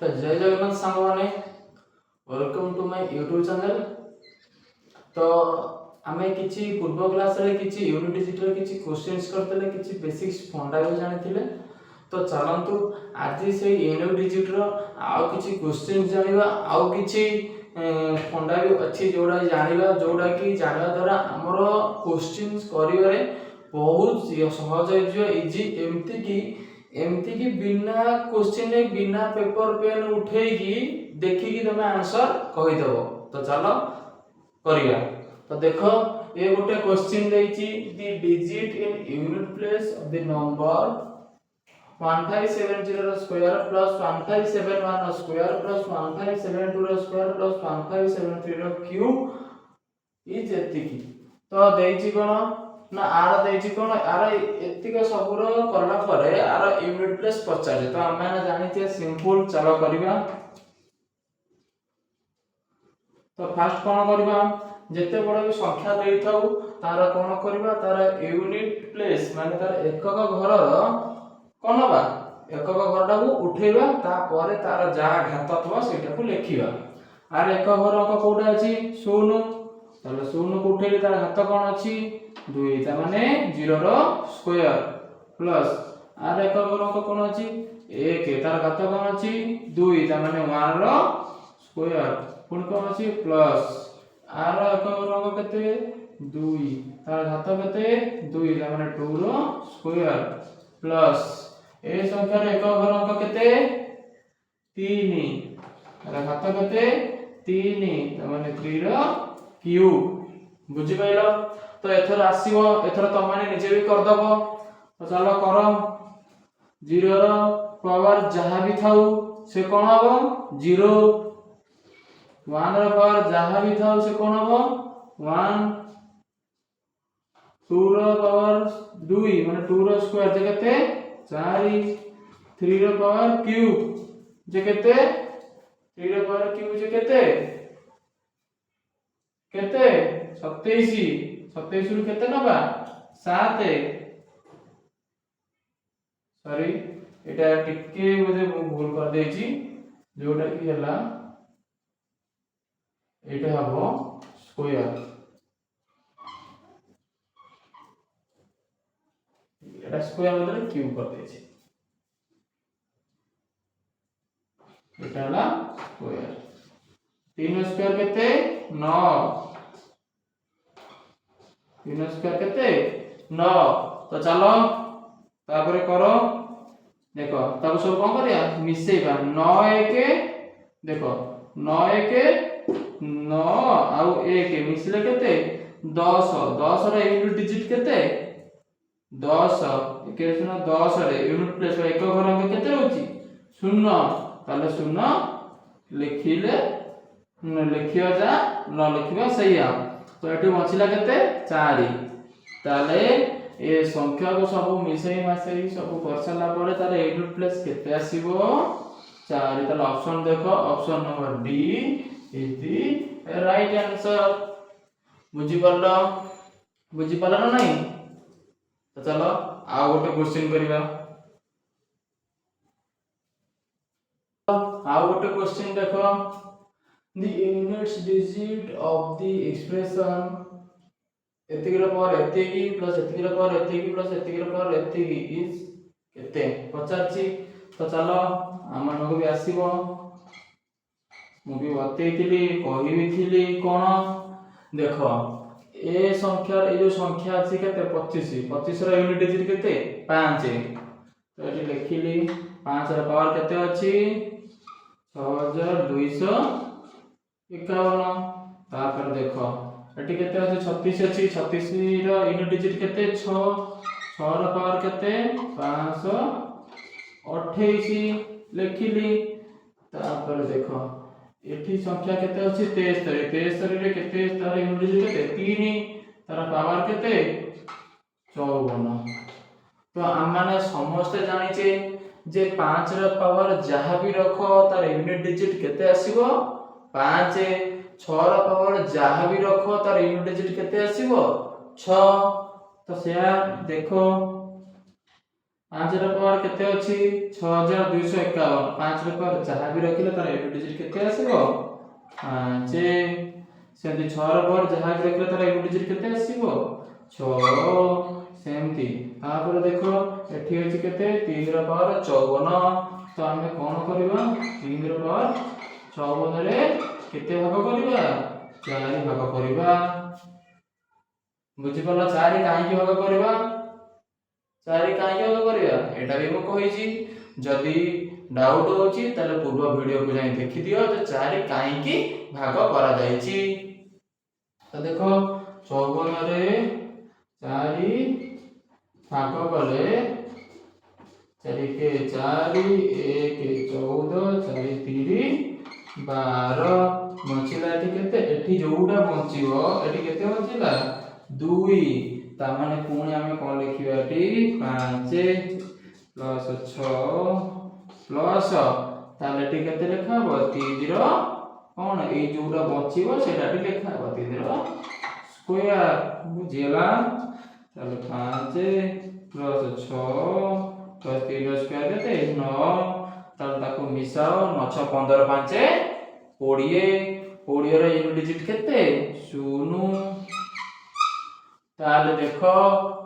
तो जय जगन्नाथ सांग मैंने welcome to my YouTube channel. तो आमे किछि पूर्व क्लास रे किछि यूनिट डिजिटल किछि क्वेश्चंस करतले किछि बेसिक्स फंडा भी जानिथिले। तो चलंतु आज से यूनिट डिजिटल आउ किछि क्वेश्चंस जानिबा आउ किछि फंडा भी अछि जोडा जानिबा जोडा कि जानिबा द्वारा हमर क्वेश्चंस करिवरे बहुत सहज हो इजी एमती की बिना क्वेश्चन रे बिना पेपर पेन उठेकी देखी की तुम आंसर कहि देबो। तो चलो करिया। तो देखो ये गोटे क्वेश्चन देछि the digit in unit place of the number 1570 square plus 1571 square plus 1572 square plus 1573 cube is एतिकी। तो देछि कोन ना आर देछि कोन आर एतिक सबुर करला परे आर यूनिट प्लेस पचारे। तो हम माने जानि छिए सिंपल चलो करिबा। तो फास्ट कोन करिबा जेते बड़ भी संख्या देई थाउ तार कोन करिबा तार यूनिट प्लेस माने तार एकक घर कोन बा एकक घरटा को उठेबा तापर तार जा घात थवा सेटा को लेखिबा। आर एकक घर को कोटा अछि 0 ताले 0 को उठेले तार घात कोन अछि 2 ता माने 0 रो स्क्वायर प्लस आर एकक घर को कोन अछि 1 तार घात कोन अछि 2 ता माने 1 रो स्क्वायर पुन कोन अछि प्लस आर एकक घर को केते 2 तार घात केते 2 ता माने 2 रो स्क्वायर प्लस ए संख्या रे एकक घर को केते 3 तार घात केते 3 ता माने 3 रो क्यूब। बुझि पाइलो। तो एथर आसीबो एथर त माने निजे भी कर दबो। तो चलो करो 0 रो पावर जहा भी थाउ से कोन हबो 0 1 रो पावर जहा भी थाउ से कोन हबो 1 2 रो पावर 2 माने 2 रो स्क्वायर जे केते 4 3 रो पावर क्यूब जे केते 3 रो पावर क्यूब जे केते केते 27 27 रु केते नबा 7 सॉरी एटा टिके मुझे भूल कर देछि जोटा कि हला एटा हबो स्क्वायर एटा स्क्वायर मतलब क्यूब कर देछि एटा हला स्क्वायर 3 स्क्वायर केते 9 3 स्क्वायर केते 9। तो चलो तापरे करो देखो ताको सब कोन करिया मिसेबा 9 1 देखो 9 1 9 आउ 1 मिसले केते 10 10 रे यूनिट डिजिट केते 10 के सुनो 10 रे यूनिट प्लेस एक घर अंक केते होची 0 ताले 0 लिखिले लिखियो जा न लिखिबा सहीया। तो एठी बचिला केते 4 ताले ए संख्या को सब मिसेई मासेई सब करसला परे तार यूनिट प्लेस केते आसीबो 4। ताले ऑप्शन देखो option number D is the right answer. बुझी परलो ना नहीं। तो चलो आ गोटे क्वेश्चन करिबा। आ गोटे क्वेश्चन देखो the units digit of the expression एतिकीर पावर एतिकी प्लस एतिकीर पावर एतिकी प्लस एतिकीर पावर एतिकी इज केते 50। तो चलो आमन को भी आसीबो मु भी बतेइतिली कहि भी थिली कोन देखो ए संख्या ए जो संख्या अछि केते 25 25 रो यूनिट डिजिट केते 5। तो एठी लिखिली 5 रो पावर केते अछि 6251। तापर देखो एटी केते अछि 36 अछि 36 रो यूनिट डिजिट केते 6 6 रो पावर केते 528 लिखिली। तापर देखो एठी संख्या केते अछि 73 73 रे केते तार यूनिट डिजिट केते 3 तार पावर केते 54। तो हम माने समस्त जानि छे जे 5 रो पावर जहा भी रखो तार यूनिट डिजिट केते आसीबो 5 6 रो पावर जहा भी रखो तार यूनिट डिजिट केते आसीबो 6। तो सेया देखो 5 ର पावर केते अछि 6251 5 ର पावर जहां भी रखिले तार यूनिट डिजिट केते आसीबो 5 सेमती 6 ର पावर जहां भी रखिले तार यूनिट डिजिट केते आसीबो 6 सेमती तापर देखो एठी अछि केते 3 ର पावर 54 तो हमें कोन करबा 3 ର पावर 54 रे केते भाग करबा 4 भाग करबा बुझि पड़ला 4 काहे की भाग करबा 4 काहे भाग करबा एटा भी म कहिछि जदी डाउट होछि ताले पूर्व वीडियो को जाई देखि दियो जे 4 काहे की भाग करा जाईछि तो देखो 54 रे 4 भाग कले 4 के 4 1 14 4 3 12 बचिला एठी केते एठी जोउडा बचिबो एठी केते बचिला 2 ता माने पुणी हमें कोन लिखिबा एठी 5 प्लस 6 प्लस ताले एठी केते लिखाबो 3 रो कोन ए जोउडा बचिबो सेटा एठी लिखाबो 3 रो स्क्वायर बुझिला ताले 5 प्लस 6 प्लस 3 रो स्क्वायर केते 9 ताले ताको मिसाओ 9 6 15 5 20 20 रो यूनिट डिजिट केते 0 ताले देखो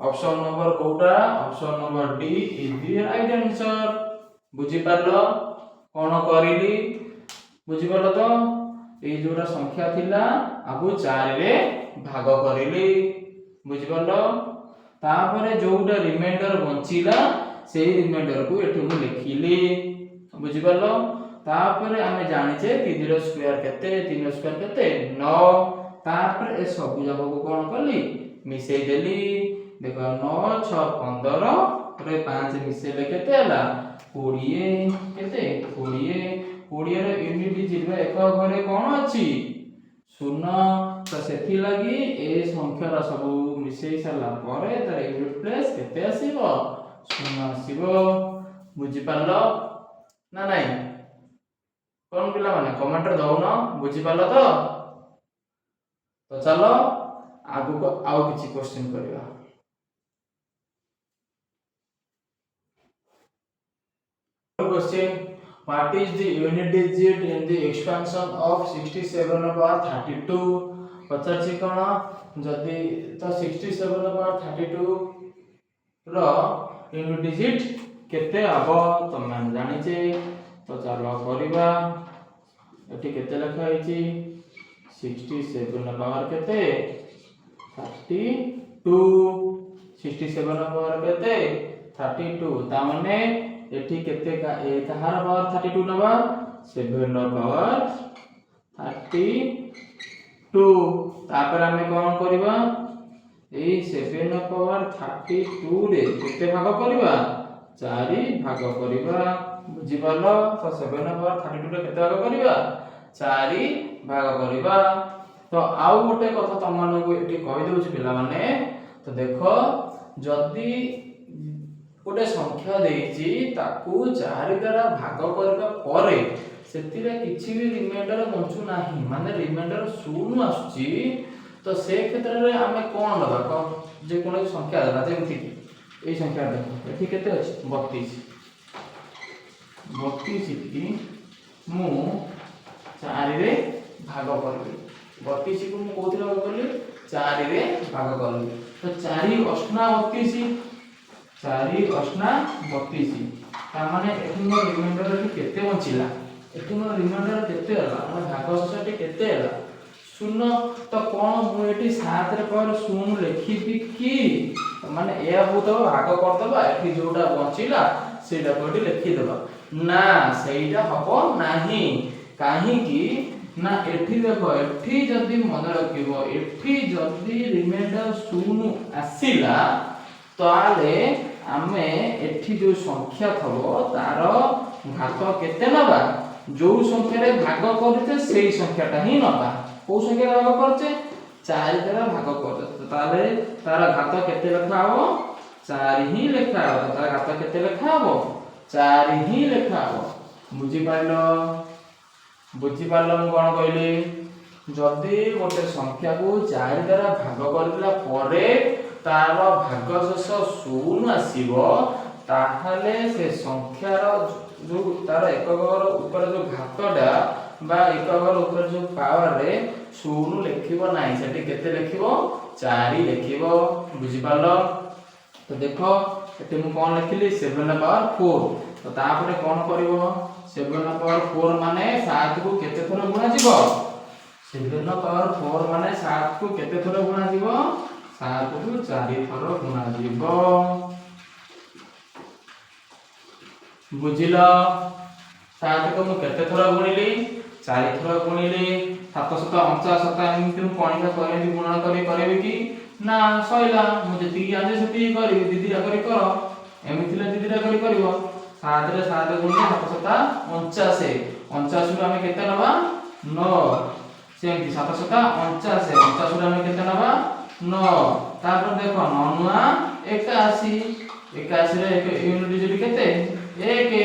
ऑप्शन नंबर कोटा option number D is the right answer बुझी पारलो कोन करिली बुझी पारलो तो ए जोरा संख्या थिला आबु 4 रे भाग करिली बुझी पारलो तापरे जोटा रिमाइंडर बंचिला सेही रिमाइंडर को एठु मु लिखिली बुझी पारलो तापरे हमें जानि जे 3 रो स्क्वायर केते 3 रो स्क्वायर केते 9 तापरे ए सब जाको को कोन करली मिसै देली देखो 9 6 15 रे 5 मिसेले केते हला 20 केते 20 रे यूनिट डिजिट एक घरे कोन अछि 0 तो सेथि लागि ए संख्या रा सब मिसै सला परे तार यूनिट प्लेस केते आसीबो 0 आसीबो बुझि पारलो ना नाही कोन पिला माने कमेंट रे दउनो बुझि पारलो तो चलो आगु को आउ किछि क्वेश्चन करिया question what is the unit digit in the expansion of 67 power 32 पचार छी कोन जदी तो 67 पावर 32 रो यूनिट डिजिट केते आबो तो मन जानि छे तो चलो करिबा एठी केते लिखा हैछि 67 पावर केते 32 67 पावर केते 32 ता माने एठी केते का ए कहार पावर 32 नबा 7 नो पावर 32 तापर हमें कोन करबा ए 7 नो पावर 32 रे केते भाग करबा 4 भाग करबा बुझि पालो तो 7 नो पावर 32 रे केते भाग करबा 4 भाग करबा तो आउ गोटे कथा तुम मानक एटी कहि दउछि पिला माने तो देखो जदी गोटे संख्या देछि ताकू 4 द्वारा भाग करबा परे सेतिरे किछि भी रिमाइंडर बंचू नाही माने रिमाइंडर 0 आसुची तो से क्षेत्र रे हमें कोन लबा जे कोनो संख्या देला जेमति कि ए संख्या देखो एठी केते अछि 32 32 की मु 4 रे भाग करबी 32 को मु कोथिले भाग करली 4 रे भाग करली तो 4 अष्टा 32 4 अष्टा 32 ता माने एठी मो रिमाइंडर रे केते बंचिला एठी मो रिमाइंडर केते हला हम भाग सटी केते हला 0 तो कोन मु एठी 7 रे पावर 0 लिखिबी की माने ए बहुत भाग कर दबा एठी जोटा बंचिला सेटा कोठी लिखि दबा ना सेटा हबो नाही काहे की ना एठी देखो एठी जदी मन रखिबो एठी जदी रिमाइंडर 0 आसीला ताले आमे एठी जो संख्या थबो तार घात केते नबा जो संख्या रे भाग करते सेही संख्याटा ही नबा को संख्या रे भाग करचे 4 द्वारा भाग करते ताले तार घात केते लिखा हो 4 ही लिखा हो तार घात केते लिखा हो 4 ही लिखा हो बुझी पाइलो बुझी पारलो मु कोन कहली जदी गोटे संख्या को 4 द्वारा भाग करला परे तार भागशेष 0 आसीबो ताहले से संख्यार जो तार एकक ऊपर जो घातटा बा एकक ऊपर जो पावर रे शून्य लिखिबो नाही सेठी केते लिखिबो 4 लिखिबो बुझि पालो। तो देखो एटी मु कोन लिखिली 7 पावर 4 तो तापरे कोन करिवो 7 पावर 4 माने 7 को केते थोर गुणा जीवो 7 पावर 4 माने 7 को केते थोर गुणा जीवो 7 को 4 थोर गुणा जीवो बुझिलो 7 को मु केते थोर गुणिली 4 थोर गुणिली 749 एमति मु कोन का करे गुणन करे कि ना सइला मु जति आजे सति करी दीदी रा करी करो एमिथिले दीदी रा करी करिवो 7 रे 7 गुणिले 749 49 रो हमें केते नबा 9 सेमति 749 49 रो हमें केते नबा 9 तापर देखो 9 नुआ 81 81 रे एक यूनिट डिजिट केते 1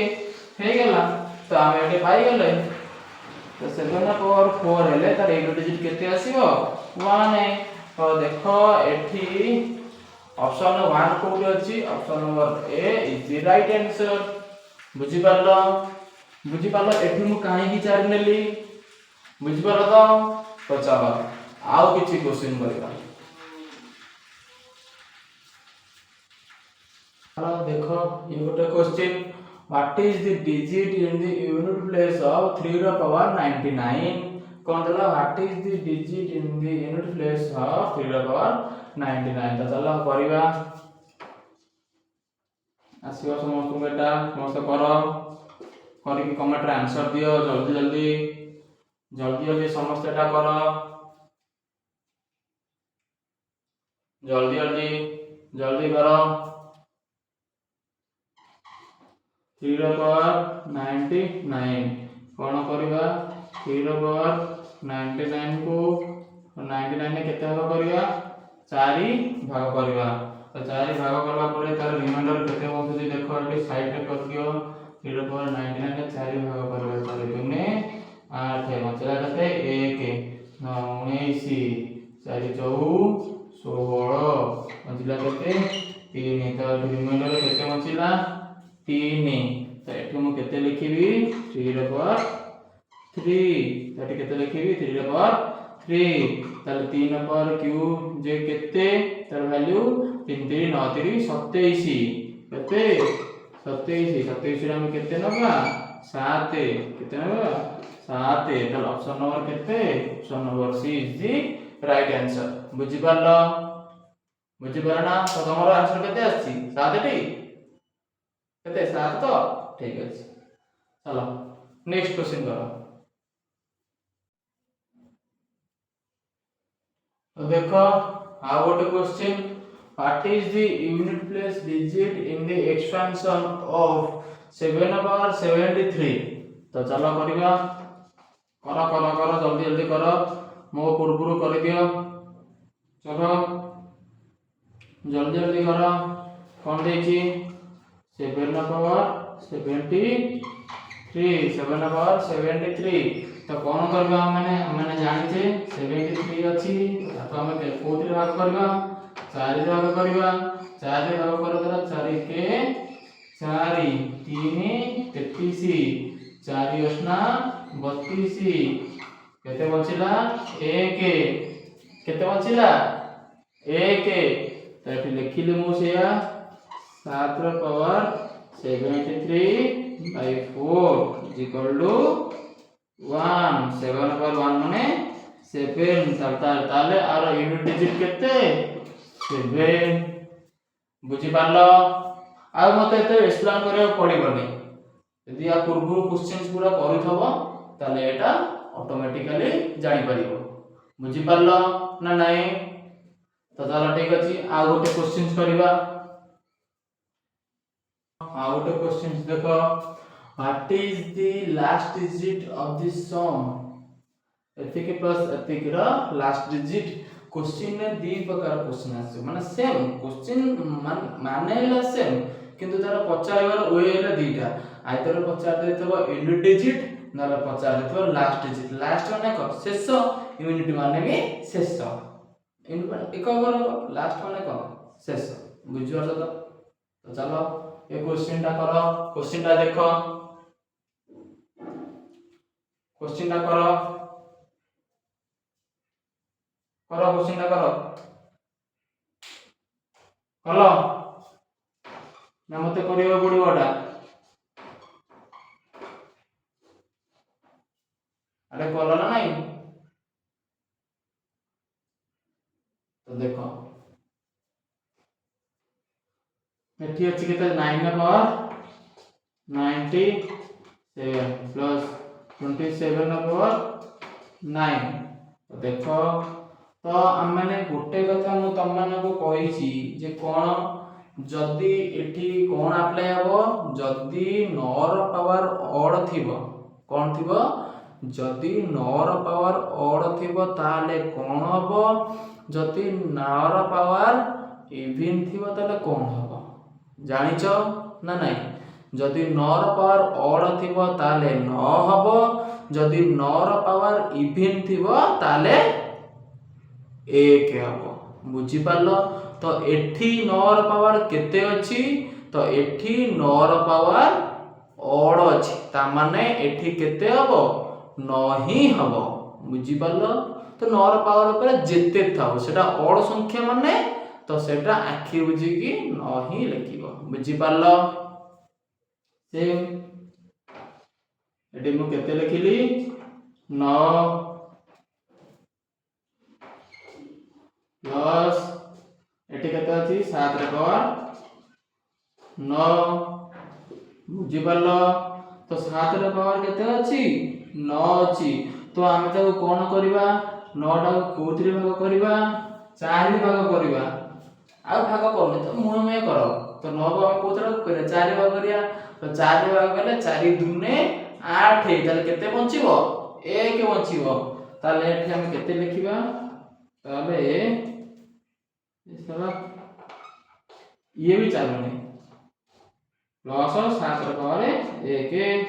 हे गेला तो हमें एटे पाई गेले तो 7 पावर 4 हेले तार यूनिट डिजिट केते आसीबो 1 तो देखो एठी ऑप्शन 1 कोठी अछि option number A is the right answer बुझि पालो एठी मु काहे की 4 नेली बुझि पालो तो चलो आउ किछि क्वेश्चन करबा। हेलो देखो ये गोटे question what is the digit in the unit place of 3 रा पावर 99 कौन देला what is the digit in the unit place of 3 रा पावर 99 तो चलो करबा आसीबो समस्त बेटा समस्त करो करी कमेंट रे आंसर दियो जल्दी जल्दी समस्त एटा करो जल्दी करो 3 रा पावर 99 कोन करबा 3 रा पावर 99 को 99 ने केते भाग करबा 4 भाग करबा तो 4 भाग करबा परे तार रिमाइंडर केते होतै देखो एटी साइड रे कर दियो 3 रा पावर 99 ने 4 भाग करबा 4 गुने 8 बचला केते 1 9 19 4 14 16 बचला केते 3 तो रिमाइंडर केते बचला 3 तो एठी मु केते लिखिबी 3 रा पावर 3 एठी केते लिखिबी 3 रा पावर 3 ताले 3 पावर क्यूब जे केते तार वैल्यू 3 3 9 3 27 केते 27 रे हम केते नबा 7 केते नबा 7 ताले ऑप्शन नंबर केते option number C is the right answer बुझि पारलो ना तो हमर आंसर केते आछि 7 टी केते 7 तो ठीक है चलो नेक्स्ट क्वेश्चन करो। तो देखो हाउ गोटे question what is the unit place digit in the expansion of 7 power 73 तो चलो करबा करो जल्दी करो मो पूर्वरु कर दियो चलो जल्दी करो कोन देखि 7 पावर 73 7 पावर 73 तो कौन करबा माने जानिते 73 अछि तो हम कोथि भाग करबा 4 रे भाग करबा 4 रे भाग करबा 4 के 4 3 33 4 8 32 केते बचिला 1 केते बचिला 1 तो एठी लिखिले मु सेया 7 रा power 73 by 4 is equal to 1 7 power 1 माने 7 ताले आरो यूनिट डिजिट केते 7 बुझि पालो आ मते एते एक्सप्लेन करे पड़िबनी यदि आ पूर्व क्वेश्चंस पूरा करिथबो ताले एटा ऑटोमेटिकली जानि परिबो बुझि पालो ना नाही तो चलो ठीक अछि आ गोटे क्वेश्चंस करबा आउट क्वेश्चन देखो what is the last digit of the sum एथिक प्लस एथिक रा लास्ट डिजिट क्वेश्चन ने दी प्रकार क्वेश्चन आसे माने सेम क्वेश्चन माने ला सेम किंतु तार पचारबार वे ला दीटा आइतर पचार देतबो यूनिट डिजिट नला पचार देतबो लास्ट डिजिट लास्ट माने क शेष यूनिट माने भी शेष यूनिट एक लास्ट माने क शेष बुझियो तो चलो ए क्वेश्चन टा करो क्वेश्चन टा देखो क्वेश्चन टा करो क्वेश्चन टा करो कलो ना मते करियो पड़िबोटा अरे कलो ना नहीं तो देखो एठी अछि केते 9 ना पावर 97 प्लस 27 ना पावर 9 तो देखो तो हम माने गोटे कथा मु तम माने को कहिछि जे कोन जदी एठी कोन अप्लाई हबो जदी 9 रो पावर ऑड थिबो कोन थिबो जदी 9 रो पावर ऑड थिबो ताले कोन हबो जदी 9 रो पावर इवन थिबो ताले कोन हबो जानिचो ना नहीं जदी 9 रो पावर ऑड थिबो ताले 9 हबो जदी 9 रो पावर इवन थिबो ताले 1 हबो बुझी पालो तो एठी 9 रो पावर केते अछि तो एठी 9 रो पावर ऑड अछि ता माने एठी केते हबो 9 ही हबो बुझी पालो तो 9 रो पावर ऊपर जेते थाउ सेटा ऑड संख्या माने तो सेटा आखी बुझी की 9 ही लिखिबो बुझी पालो से एठी मु केते लिखिली 9 प्लस एठी केते अछि 7 रे पावर 9 बुझी पालो तो 7 रे पावर केते अछि 9 अछि तो आमे ताको कोन करबा 9 टा को कोथि भाग करबा 4 भाग करबा आ भाग करले तो मुण में करो तो 9 को हम कोथि भाग करे 4 भाग करिया तो 4 भाग कले 4 दुने 8 ताले केते बंचिबो 1 बंचिबो ताले एठी हम केते लिखिबा ताले इसका ये भी चालू नहीं प्लस 7 रे पावर 1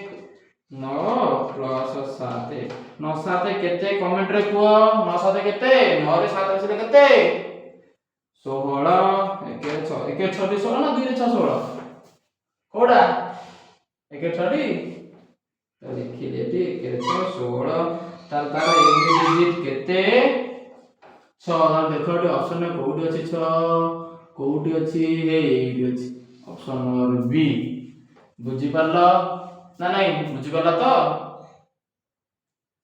9 प्लस 7 9 7 केते कमेंट रे कुओ 9 7 केते 9 रे 7 आछले केते 16 1 6 1 6 16 ना 2 रे 6 16 कोडा 1 6 तो लिखि देती 1 6 16 तार तार यूनिट डिजिट केते 6 तार देखो टे ऑप्शन में कोउडी अछि 6 कोउडी अछि हे एडी अछि ऑप्शन नंबर बी बुझी पालो ना नहीं बुझी पाला तो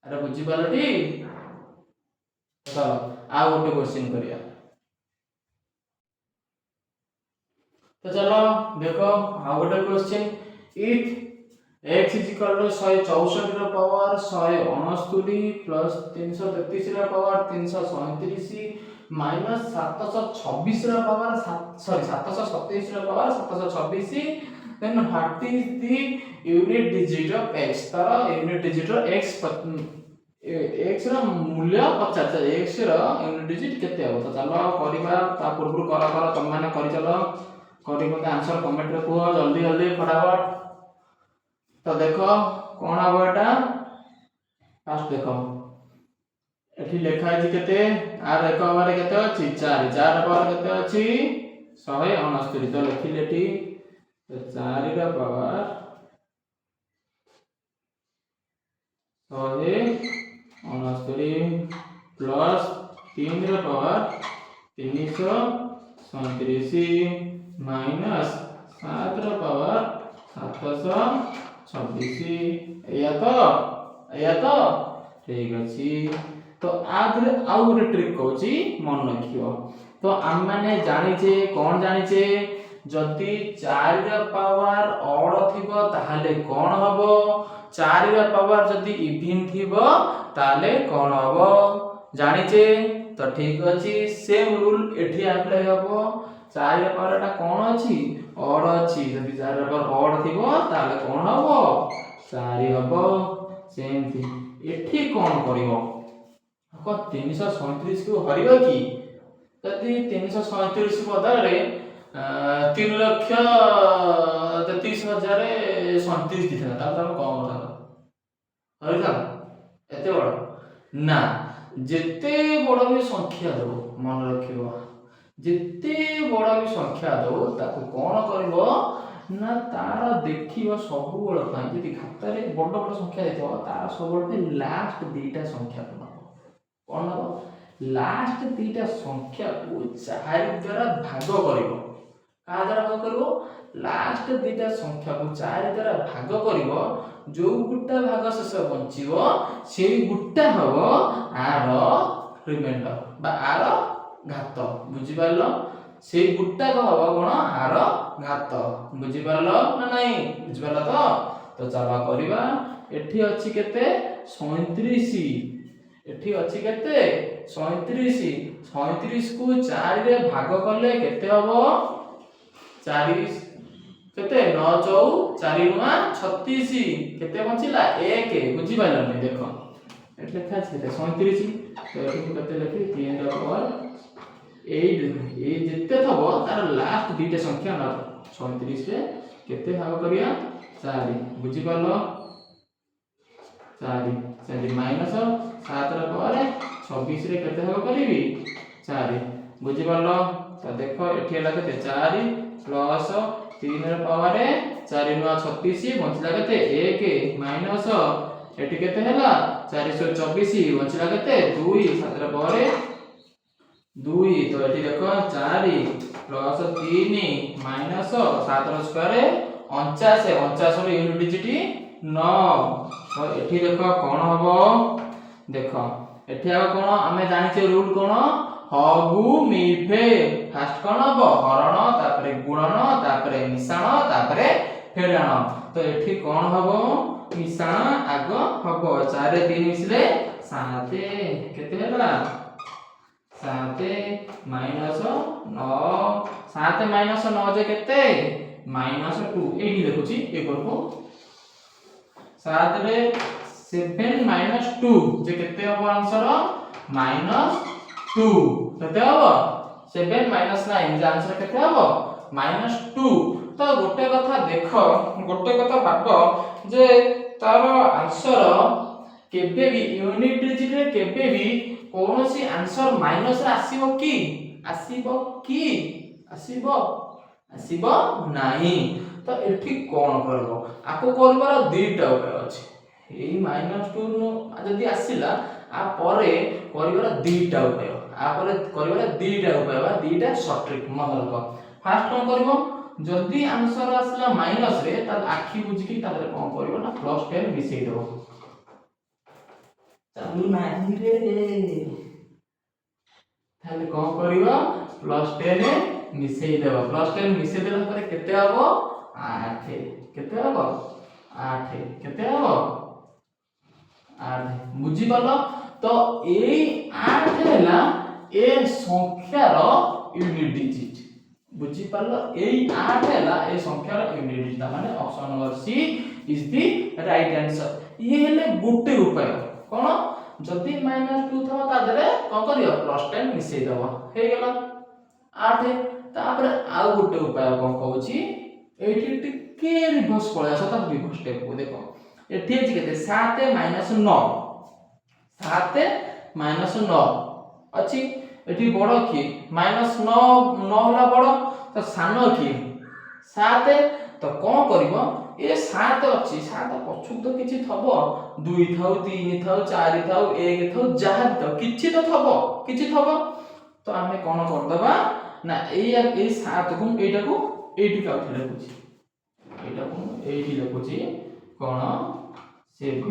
अरे बुझी पालो टी तो आ गोटे क्वेश्चन करिया तो चलो देखो आ गोटे question if x is equal to 164 रो पावर 169 प्लस 333 रो पावर 337 माइनस 726 रो पावर 727 रो power 726 then what is the unit digit of x तारा unit digit of x x रो मूल्य 50 x रो unit digit केते हो तो चलो करिबा ता पूर्व करा तुम माने करि चलो करि मते आंसर कमेंट रे कुहो जल्दी जल्दी फटाफट तो देखो कोन हबो एटा फास्ट देखो एठी लेखा अछि केते आर एक बारे केते अछि 4 4 पावर केते अछि 169 तो लिखि लेठी तो 4 रा पावर 169 प्लस 3 रा पावर 337 माइनस 7 रा पावर 726 या तो ठीक अछि तो आदरे आउ गोटे ट्रिक कहूची मन रखियो तो हम माने जानि छे कोन जानि छे जति 4 रा पावर ऑड थिबो ताहाले कोन हबो 4 रा पावर जति इवन थिबो ताले कोन हबो जानि छे तो ठीक अछि सेम रूल एठी अप्लाई हबो 4 रा पावर टा कोन अछि ऑड अछि जति 4 रा पावर ऑड थिबो ताले कोन हबो 4 हबो सेम थी एठी कोन करिवो को 337 को हरिबो की जति 337 बदले 3,33,037 दिथना ता कम होता हरिदा एते बड़ ना जेते बड़ भी संख्या दो मन रखिबो जेते बड़ भी संख्या दो ताको कोन करबो ना तार देखिबो सब बेल ପାଇଁ ଯଦି ଖାତାରେ ବଡ଼ ବଡ଼ ସଂଖ୍ୟା ଦେଇଥିବ ତାର ସବୁବେଳେ ପାଇଁ ଲାଷ୍ଟ ଦୁଇଟା ସଂଖ୍ୟା ନବ କଣ ନବ ଲାଷ୍ଟ ଦୁଇଟା ସଂଖ୍ୟାକୁ 4 ଦ୍ୱାରା ଭାଗ କରିବ का द्वारा भाग करिवो लास्ट दुईटा संख्या को 4 द्वारा भाग करिवो जो गुट्टा भाग शेष बंचिवो सेई गुट्टा हबो आर रिमाइंडर बा आर घात बुझी पारलो सेई गुट्टा को हबो कोन आर घात बुझी पारलो ना नहीं बुझी पारलो तो चला करिवा एठी अछि केते 37 एठी अछि केते 37 को 4 रे भाग करले केते हबो 4 केते 9 4 4 9 36 केते बंचिला 1 बुझी पाइलो नै देखो एट लिखा छै 37 तो एठी केते लिखि 3 ର पावर 8 ए जेते थबो तार लास्ट दुईटा संख्या न 37 रे केते भाग करिया 4 बुझी पालो 4 से माइनस 7 ର पावर 26 रे केते भाग करिवि 4 बुझी पालो तो देखो एठी हला केते 4 प्लस 3 ର पावर 4 9 36 बंचला केते 1 माइनस एठी केते हला 424 बंचला केते 2 7 ର पावर 2 तो एठी देखो 4 प्लस 3 माइनस 7 ର स्क्वायर 49 49 ର यूनिट डिजिट 9 तो एठी देखो कोन हबो देखो एठी आ कोन हमें जानि छे रूल कोन हगु मिफे फास्ट कोन हबो हरण तापरे गुणन तापरे मिश्रण तापरे फेड़न तो एठी कोन हबो मिश्रण आग हबो 4 रे 3 मिसले 7 केते हला 7 माइनस 9 7 माइनस 9 जे केते माइनस 2 एठी देखुची ए करबो 7 रे 7 माइनस 2 जे केते हबो आंसर माइनस 2 केते हबो 7 माइनस 9 जे आंसर केते हबो माइनस 2 तो गोटे कथा देखो गोटे कथा भाबो जे तार आंसर केबे भी यूनिट डिजिट रे केबे भी कोनोसी आंसर माइनस रे आसीबो की आसीबो नाही तो एठी कोन करबो आको करबार दुईटा उपाय अछि एई -2 नो जदी आसीला आ परे करबार दुईटा उपाय आ परे करबार दुईटा उपाय बा दुईटा शॉर्ट ट्रिक मतलब फास्ट कोन करबो जदी आंसर आसीला माइनस रे त आखी बुझी की तारे कोन करबो ना +10 मिसै देबो चालू नाही रे थाले कोन करबो +10 मिसै देबो +10 मिसै देला परे केते हबो 8 केते हबो 8 केते हबो 8 बुझी पालो तो ए 8 हैला ए संख्या रो यूनिट डिजिट बुझी पालो ए 8 हैला ए संख्या रो यूनिट डिजिट माने option number C is the right answer ये हेले गुटे उपाय कोन जदी -2 थवा ता देले कोन करियो +10 मिसै दबो हे गेला 8 तापर आ गुटे उपाय कोन कहूची एठी टिके रिवर्स पळे आसा ता रिवर्स स्टेप को देखो एठी अछि केते 7 -9 7 -9 अछि एठी बडो की -9 होला बडो तो सानो की 7 तो कोन करबो ए 7 अछि 7 पछु तो किछि थबो 2 थाउ 3 थाउ 4 थाउ 1 थाउ जहा तो किछि तो थबो तो हमें कोन कर दबा ना ए 7 को एटा को एटी का उठले कुछि एटा को एटी लिखुछि कोन 7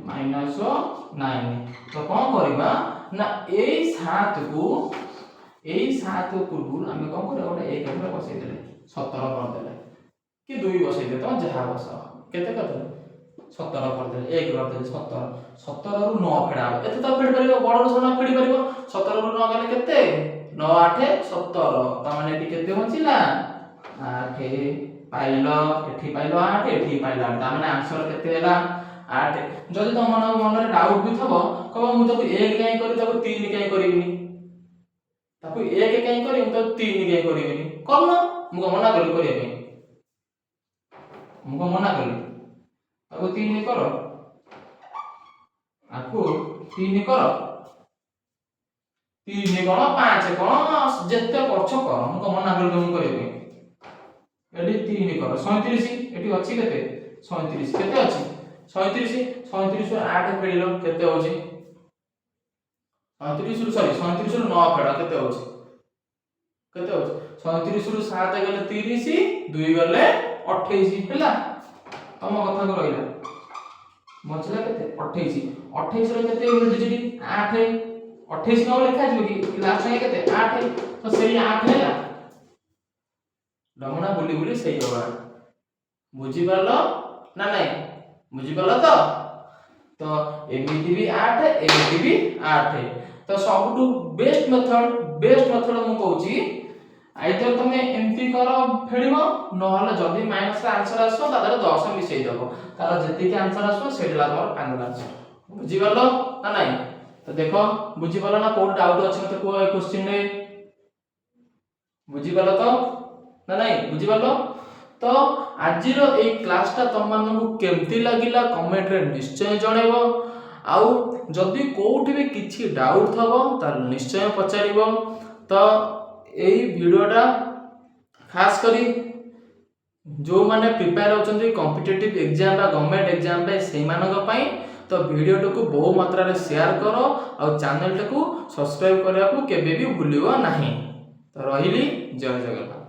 -9 तो कोन करबा ना ए 7 को पूर्व हमें कोन करे ओटा 1 पर बसै देले 17 कर देले कि 2 बसै दे तो जहा बस केते कर 17 कर देले 1 कर देले 17 रु 9 फेडा एते तो फेड परिबो बड़ रु सोना फेडी परिबो 17 रु 9 गले केते 9 8 17 त माने एटी केते बचिला 8 पाइलो एठी पाइलो 8 एठी पाइलो 8 त माने आंसर केते हैला 8 जदि तो मन रे डाउट भी थबो कहबो मु तो 1 काई करी तो 3 काई करिबिनी ताको 1 काई करी तो 3 काई करिबिनी करना मु मना करी करिबे मु मना करी ताको 3 करो आको 3 करो 3 कोन 5 कोन जेते करछ कर मु मना करी तुम करिबे एडी 3 कर 37 एटी अछि केते 37 केते अछि 37 रो 8 फेडिलो केते होछि 37 रो सॉरी 37 रो 9 फेडा केते होछि 37 रो 7 गले 30 2 गले 28 हैला तम कथा को रहिला बचला केते 28 28 रो केते डिजिट 8 28 न लिखा जिवो कि लास्ट में केते 8 तो सेही 8 हैला डमणा बुली बुली सही होगा बुझी पारलो ना नहीं बुझी पारलो तो एमिति भी 8 एमिति भी 8 तो सबटू बेस्ट मेथड मु कहूची आइदर तमे एमती करो फेडिबो नहले जदी माइनस रा आंसर आसो तादर 10 मिसई दबो तार जति के आंसर आसो सेडला तोर फाइनल आंसर बुझी पारलो ना नहीं तो देखो बुझी पारलो ना कोड डाउट अछि मते को क्वेश्चन रे बुझी पारलो तो ना नहीं बुझी पारलो तो आज रो ए क्लास ता तम मानन को केमती लागिला कमेंट रे निश्चय जणेबो आउ जदी कोउठी भी किछि डाउट थबो त निश्चय पचारिबो तो एई वीडियोटा खास करी जो माने प्रिपेयर होचंदी कॉम्पिटिटिव एग्जाम बा गवर्नमेंट एग्जाम बे सेई मानक पई तो वीडियो को बहु मात्रा रे शेयर करो और चैनल को सब्सक्राइब करया को केबे भी भूलिबो नाही तो रहिली जय जगन्नाथ।